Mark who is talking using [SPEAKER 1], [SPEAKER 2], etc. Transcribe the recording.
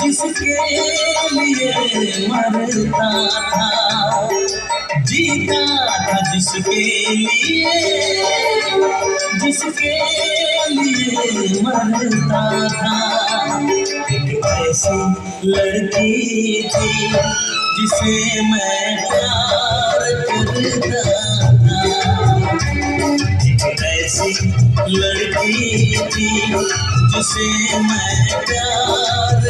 [SPEAKER 1] जिसके लिए मरता था, जीता था जिसके लिए, जिसके लिए मरता था। एक ऐसी लड़की थी जिसे मैं प्यार करता था, एक ऐसी लड़की थी जिसे मैं प्यार